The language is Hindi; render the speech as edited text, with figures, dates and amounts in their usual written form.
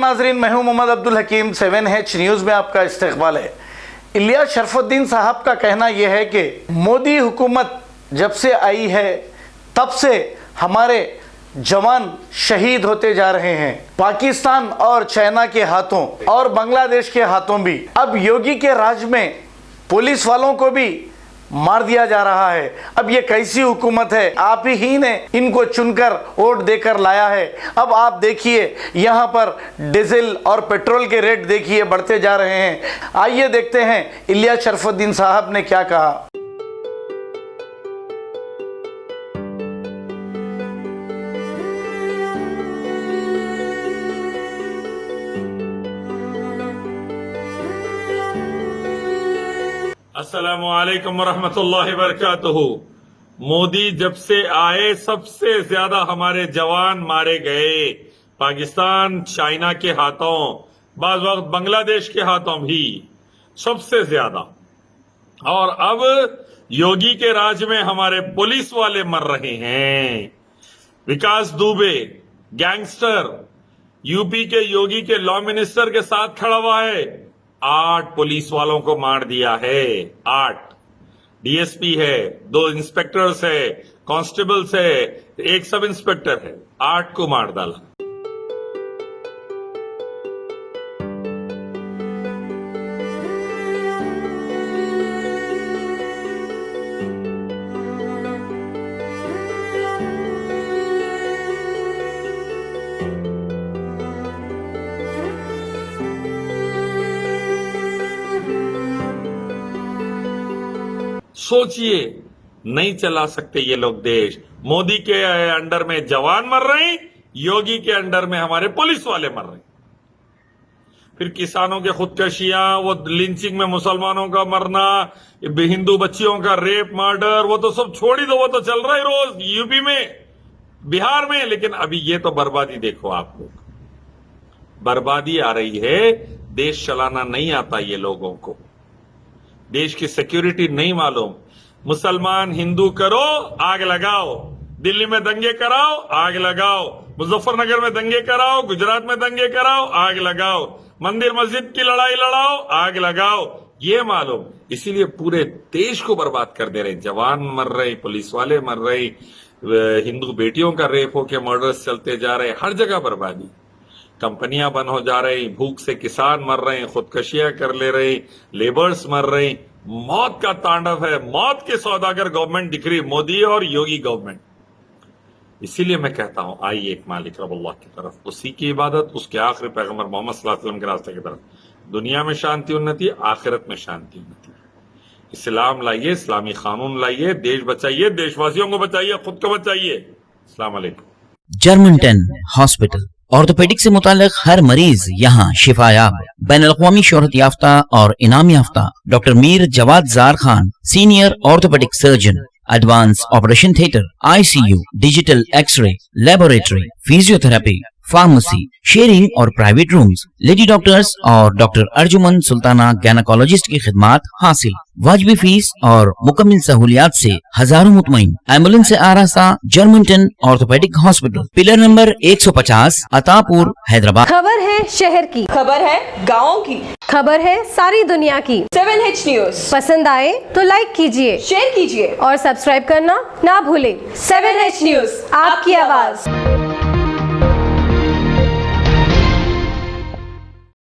नाजरीन, मैं हूं मोहम्मद अब्दुल हकीम। 7H न्यूज़ में आपका इस्तकबाल है। इलियास शरफुद्दीन साहब का कहना यह है कि मोदी हुकूमत जब से आई है तब से हमारे जवान शहीद होते जा रहे हैं, पाकिस्तान और चाइना के हाथों और बांग्लादेश के हाथों भी। अब योगी के राज में पुलिस वालों को भी मार दिया जा रहा है। अब ये कैसी हुकूमत है? आप ही ने इनको चुनकर वोट देकर लाया है। अब आप देखिए यहाँ पर डीजल और पेट्रोल के रेट देखिए बढ़ते जा रहे हैं। आइए देखते हैं इलियास शरफुद्दीन साहब ने क्या कहा। अस्सलामु अलैकुम वरहमतुल्लाहि वबरकातुहू। मोदी जब से आए सबसे ज्यादा हमारे जवान मारे गए, पाकिस्तान चाइना के हाथों, बाज़ वक्त बांग्लादेश के हाथों भी सबसे ज्यादा। और अब योगी के राज में हमारे पुलिस वाले मर रहे हैं। विकास दुबे गैंगस्टर यूपी के योगी के लॉ मिनिस्टर के साथ खड़ा हुआ है। 8 पुलिस वालों को मार दिया है। 8 डीएसपी है, 2 इंस्पेक्टर्स है, कांस्टेबल्स है, 1 सब इंस्पेक्टर है। 8 को मार डाला। सोचिए, नहीं चला सकते ये लोग देश। मोदी के अंडर में जवान मर रहे हैं, योगी के अंडर में हमारे पुलिस वाले मर रहे हैं। फिर किसानों के खुदकशियां, वो लिंचिंग में मुसलमानों का मरना, हिंदू बच्चियों का रेप मर्डर, वो तो सब छोड़ ही दो, वो तो चल रहा है रोज यूपी में, बिहार में। लेकिन अभी ये तो बर्बादी देखो आप लोग, बर्बादी आ रही है। देश चलाना नहीं आता ये लोगों को, देश की सिक्योरिटी नहीं मालूम। मुसलमान हिंदू करो, आग लगाओ। दिल्ली में दंगे कराओ, आग लगाओ। मुजफ्फरनगर में दंगे कराओ, गुजरात में दंगे कराओ, आग लगाओ। मंदिर मस्जिद की लड़ाई लड़ाओ, आग लगाओ। ये मालूम, इसीलिए पूरे देश को बर्बाद कर दे रहे। जवान मर रहे, पुलिस वाले मर रहे, हिंदू बेटियों का रेप होके मर्डर्स चलते जा रहे, हर जगह बर्बादी। कंपनियां बंद हो जा रही, भूख से किसान मर रहे, खुदकशियां कर ले रहे, लेबर्स मर रहे। मौत का तांडव है, मौत के सौदागर गवर्नमेंट दिख रही, मोदी और योगी गवर्नमेंट। इसीलिए मैं कहता हूं, आइए एक मालिक रब अल्लाह की तरफ, उसी की इबादत, उसके आखिरी पैगंबर मोहम्मद सल्लल्लाहु अलैहि वसल्लम के रास्ते की तरफ। दुनिया में शांति उन्नति, आखिरत में शांति उन्नति। इस्लाम लाइए, इस्लामी कानून लाइए, देश बचाइए, देशवासियों को बचाइए, खुद को बचाइए। अस्सलाम वालेकुम। जर्मनटन हॉस्पिटल, ऑर्थोपेडिक से मुताल्लिक हर मरीज यहाँ शिफायाब। बैनुल-अक़वामी शोहरत याफ्ता और इनाम याफ्ता doctor Mir Jawad Zar Khan, senior orthopedic surgeon, advance operation theatre, ICU, digital x-ray, laboratory, physiotherapy, pharmacy, sharing और प्राइवेट रूम्स, लेडी डॉक्टर्स और डॉक्टर अर्जुमन सुल्ताना गैनाकोलॉजिस्ट की खिदमात हासिल। वाजबी फीस और मुकम्मल सहूलियात से हजारों मुतमईन। एम्बुलेंस से आरास्ता Germanton orthopedic hospital, pillar number 150, Attapur, Hyderabad. खबर है शहर की, खबर है गाँव की, खबर है सारी दुनिया की। 7H न्यूज़ पसंद आए तो लाइक कीजिए, शेयर कीजिए और सब्सक्राइब करना ना भूले। 7H न्यूज़, आपकी आवाज।